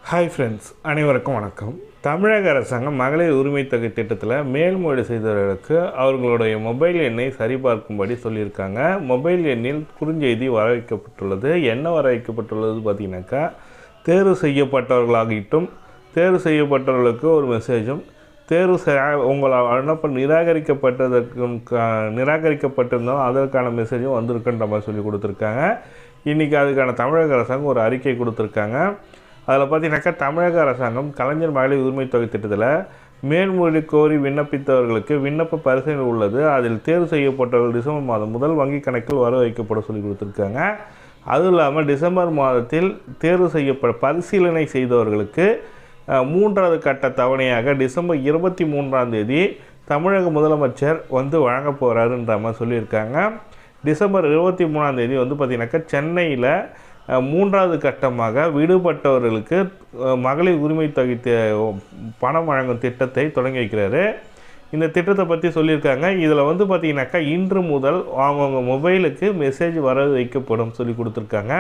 Hi friends, அனைவருக்கும் வணக்கம். தமிழக அரசாங்கம் மகளிர் உரிமை தொகை திட்டத்தில் மேல்முறையீடு செய்தவர்களுக்கு அவர்களுடைய மொபைல் எண்ணை சரிபார்க்கும்படி சொல்லியிருக்காங்க. மொபைல் எண்ணில் குறுஞ்செய்தி வர வைக்கப்பட்டுள்ளது. என்ன வர வைக்கப்பட்டுள்ளது பார்த்தீங்கன்னாக்கா, தேர்வு செய்யப்பட்டவர்களாகிட்டும் தேர்வு செய்யப்பட்டவர்களுக்கு ஒரு மெசேஜும், உங்களை அனுப்ப நிராகரிக்கப்பட்டிருந்தாலும் அதற்கான மெசேஜும் வந்திருக்குன்ற மாதிரி சொல்லி கொடுத்துருக்காங்க. இன்றைக்கி அதுக்கான தமிழக அரசாங்கம் ஒரு அறிக்கை கொடுத்துருக்காங்க. அதில் பார்த்தீங்கன்னாக்கா, தமிழக அரசாங்கம் கலைஞர் மகளிர் உரிமை தொகை திட்டத்தில் மேல்முறையீடு கோரி விண்ணப்பித்தவர்களுக்கு விண்ணப்ப பரிசீலனை உள்ளது. அதில் தேர்வு செய்யப்பட்டவர்கள் டிசம்பர் மாதம் முதல் வங்கி கணக்கில் வர வைக்கப்பட சொல்லி கொடுத்துருக்காங்க. அதுவும் இல்லாமல் டிசம்பர் மாதத்தில் தேர்வு பரிசீலனை செய்தவர்களுக்கு மூன்றாவது கட்ட தவணையாக டிசம்பர் 23 தமிழக முதலமைச்சர் வழங்க போகிறாருன்ற மாதிரி சொல்லியிருக்காங்க. டிசம்பர் 23 பார்த்திங்கனாக்கா, சென்னையில் மூன்றாவது கட்டமாக விடுபட்டவர்களுக்கு மகளிர் உரிமை தொகை பணம் வழங்கும் திட்டத்தை தொடங்கி வைக்கிறாரு. இந்த திட்டத்தை பற்றி சொல்லியிருக்காங்க. இதில் பார்த்திங்கனாக்கா, இன்று முதல் அவங்க மொபைலுக்கு மெசேஜ் வர வைக்கப்படும் சொல்லி கொடுத்துருக்காங்க.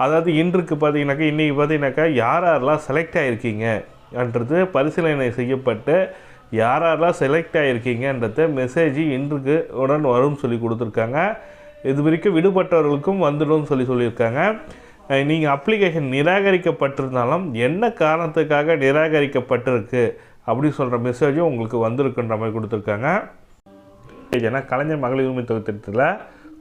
அதாவது இன்றைக்கு பார்த்திங்கனாக்கா யாரெல்லாம் செலக்ட் ஆகிருக்கீங்கன்றது பரிசீலனை செய்யப்பட்டு யாரெல்லாம் செலக்ட் ஆகிருக்கீங்கன்றது மெசேஜ் இன்றுக்கு உடன் வரும்னு சொல்லி கொடுத்துருக்காங்க. இது வரைக்கும் விடுபட்டவர்களுக்கும் வந்துடும் சொல்லியிருக்காங்க. நீங்கள் அப்ளிகேஷன் நிராகரிக்கப்பட்டிருந்தாலும் என்ன காரணத்துக்காக நிராகரிக்கப்பட்டிருக்கு அப்படின்னு சொல்கிற மெசேஜும் உங்களுக்கு வந்திருக்குன்ற மாதிரி கொடுத்துருக்காங்க. ஏன்னா கலைஞர் மகளிர் உரிமை தொகை திட்டத்தில்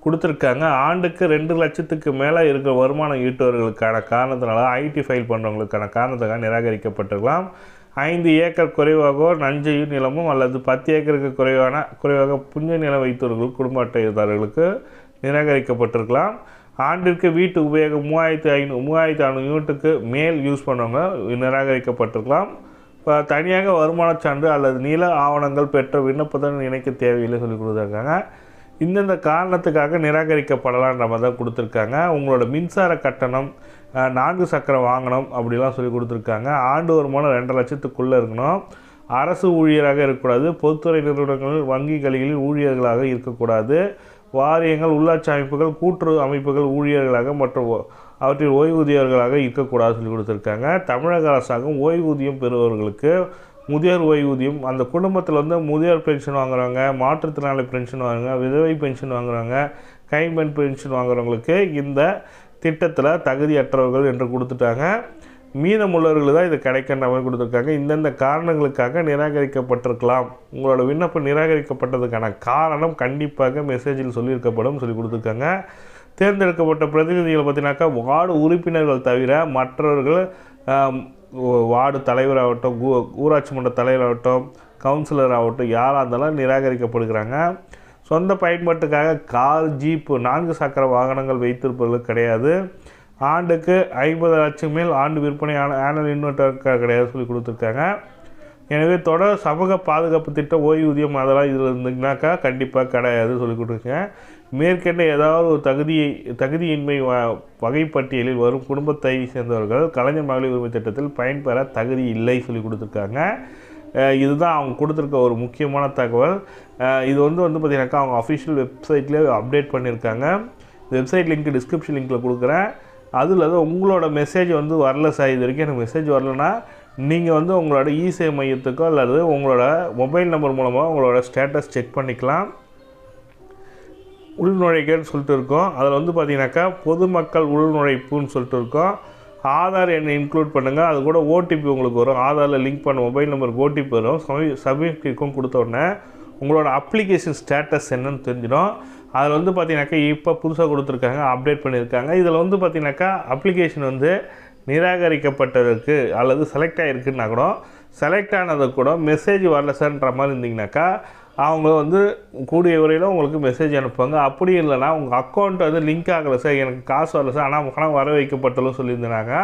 கொடுத்துருக்காங்க. ஆண்டுக்கு 2 லட்சத்துக்கு மேலே இருக்கிற வருமானம் ஈட்டுவர்களுக்கான காரணத்தினால ஐடி ஃபைல் பண்ணுறவங்களுக்கான காரணத்துக்காக நிராகரிக்கப்பட்டிருக்கலாம். 5 ஏக்கர் குறைவாகவோ நஞ்சை நிலமும் அல்லது 10 ஏக்கருக்கு குறைவாக புஞ்ச நிலம் வைத்தவர்கள் குடும்ப அட்டைதாரர்களுக்கு நிராகரிக்கப்பட்டிருக்கலாம். ஆண்டிற்கு வீட்டு உபயோகம் 3500 யூனிட்டுக்கு மேல் யூஸ் பண்ணவங்க நிராகரிக்கப்பட்டிருக்கலாம். தனியாக வருமானச் சான்று அல்லது நில ஆவணங்கள் பெற்ற விண்ணப்பத்துடன் இணைக்க தேவையில்லை சொல்லி கொடுத்துருக்காங்க. இந்தந்த காரணத்துக்காக நிராகரிக்கப்படலான்ற மாதிரி தான் கொடுத்துருக்காங்க. உங்களோட மின்சார கட்டணம் 4 சக்கர வாகனம் அப்படிலாம் சொல்லி கொடுத்துருக்காங்க. ஆண்டு வருமானம் 2 லட்சத்துக்குள்ளே இருக்கணும். அரசு ஊழியராக இருக்கக்கூடாது. பொதுத்துறை நிறுவனங்கள் வங்கிகளில் ஊழியர்களாக இருக்கக்கூடாது. வாரியங்கள், உள்ளாட்சி அமைப்புகள், கூட்டுறவு அமைப்புகள் ஊழியர்களாக மற்றும் அவற்றில் ஓய்வூதியர்களாக இருக்கக்கூடாது சொல்லி கொடுத்துருக்காங்க. தமிழக அரசாங்கம் ஓய்வூதியம் பெறுபவர்களுக்கு முதியோர் ஓய்வூதியம், அந்த குடும்பத்தில் முதியோர் பென்ஷன் வாங்குறவங்க, மாற்றுத்திறனாளி பென்ஷன் வாங்குறாங்க, விதவை பென்ஷன் வாங்குறவங்க, கைம்பெண் பென்ஷன் வாங்குறவங்களுக்கு இந்த திட்டத்தில் தகுதியற்றவர்கள் என்று கொடுத்துட்டாங்க. மீதமுள்ளவர்கள் தான் இது கிடைக்கின்ற மாதிரி கொடுத்துருக்காங்க. இந்தந்த காரணங்களுக்காக நிராகரிக்கப்பட்டிருக்கலாம். உங்களோட விண்ணப்பம் நிராகரிக்கப்பட்டதுக்கான காரணம் கண்டிப்பாக மெசேஜில் சொல்லியிருக்கப்படும் சொல்லி கொடுத்துருக்காங்க. தேர்ந்தெடுக்கப்பட்ட பிரதிநிதிகள் பார்த்தீங்கன்னாக்கா, வார்டு உறுப்பினர்கள் தவிர மற்றவர்கள் வார்டு தலைவராகட்டும், ஊராட்சி மன்ற தலைவராகட்டும், கவுன்சிலர் ஆகட்டும், யாராக இருந்தாலும் நிராகரிக்கப்படுகிறாங்க. சொந்த பயன்பாட்டுக்காக கார், ஜீப்பு, 4 சக்கர வாகனங்கள் வைத்திருப்பவர்கள் கிடையாது. ஆண்டுக்கு 50 லட்சம் மேல் ஆண்டு விற்பனை ஆனுவல் இன்வெர்ட்டர் கிடையாது சொல்லி கொடுத்துருக்காங்க. எனவே தொடர் சமூக பாதுகாப்பு திட்டம், ஓய்வூதியம் அதெல்லாம் இதில் இருந்தீங்கன்னாக்கா கண்டிப்பாக கிடையாது சொல்லி கொடுத்துருக்கேன். மேற்கண்ட ஏதாவது ஒரு தகுதியின்மை வகைப்பட்டியலில் வரும் குடும்பத்தை சேர்ந்தவர்கள் கலைஞர் மகளிர் உரிமை திட்டத்தில் பயன்பெற தகுதி இல்லை சொல்லி கொடுத்துருக்காங்க. இதுதான் அவங்க கொடுத்துருக்க ஒரு முக்கியமான தகவல். இது பார்த்திங்கனாக்கா அவங்க அஃபிஷியல் வெப்சைட்லேயே அப்டேட் பண்ணியிருக்காங்க. வெப்சைட் லிங்க் டிஸ்கிரிப்ஷன் லிங்க்கில் கொடுக்குறேன். அதில் உங்களோட மெசேஜ் வரல சார், இது வரைக்கும் எனக்கு மெசேஜ் வரலன்னா நீங்கள் உங்களோட இசேவை மையத்துக்கோ அல்லது உங்களோட மொபைல் நம்பர் மூலமாக உங்களோட ஸ்டேட்டஸ் செக் பண்ணிக்கலாம். உள்நுழைக்கன்னு சொல்லிட்டு இருக்கோம். அதில் பார்த்தீங்கன்னாக்கா பொதுமக்கள் உள்நுழைப்புன்னு சொல்லிட்டு இருக்கோம். ஆதார் எண்ணை இன்க்ளூட் பண்ணுங்கள். அது கூட ஓடிபி உங்களுக்கு வரும். ஆதாரில் லிங்க் பண்ண மொபைல் நம்பருக்கு ஓடிபி வரும். சப்மிட்க்கும் கொடுத்த உடனே உங்களோட அப்ளிகேஷன் ஸ்டேட்டஸ் என்னன்னு தெரிஞ்சிடும். அதில் பார்த்தீங்கன்னாக்கா இப்போ புதுசாக கொடுத்துருக்காங்க, அப்டேட் பண்ணியிருக்காங்க. இதில் பார்த்தீங்கன்னாக்கா அப்ளிகேஷன் நிராகரிக்கப்பட்டதற்கு அல்லது செலக்ட் ஆகிருக்குன்னா கூட, செலக்ட் ஆனது கூட மெசேஜ் வரல சார்ன்ற மாதிரி இருந்தீங்கன்னாக்கா அவங்க கூடிய வரையில் உங்களுக்கு மெசேஜ் அனுப்புவாங்க. அப்படி இல்லைனா உங்கள் அக்கௌண்ட் லிங்க் ஆகலை சார், எனக்கு காசு வரல சார், ஆனால் பணம் வர வைக்கப்பட்டுள்ளது சொல்லியிருந்தாங்க.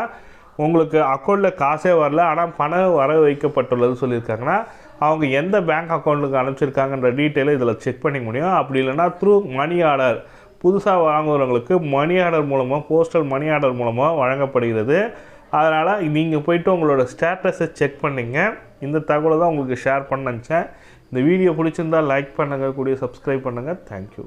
உங்களுக்கு அக்கௌண்ட்டில் காசே வரல ஆனால் பணம் வர வைக்கப்பட்டுள்ளது சொல்லியிருக்காங்கன்னா அவங்க எந்த பேங்க் அக்கௌண்ட்டுக்கு அனுப்பிச்சிருக்காங்கன்ற டீட்டெயிலை இதில் செக் பண்ணிக்க முடியும். அப்படி இல்லைனா த்ரூ மணி ஆர்டர், புதுசாக வாங்குறவங்களுக்கு மணி ஆர்டர் மூலமாக, போஸ்டல் மணி ஆர்டர் மூலமாக வழங்கப்படுகிறது. அதனால் நீங்கள் போய்ட்டு உங்களோட ஸ்டேட்டஸை செக் பண்ணிங்க. இந்த தகவலை தான் உங்களுக்கு ஷேர் பண்ண நினச்சேன். இந்த வீடியோ பிடிச்சிருந்தால் லைக் பண்ணுங்கள், கூடிய சப்ஸ்கிரைப் பண்ணுங்கள். தேங்க்யூ.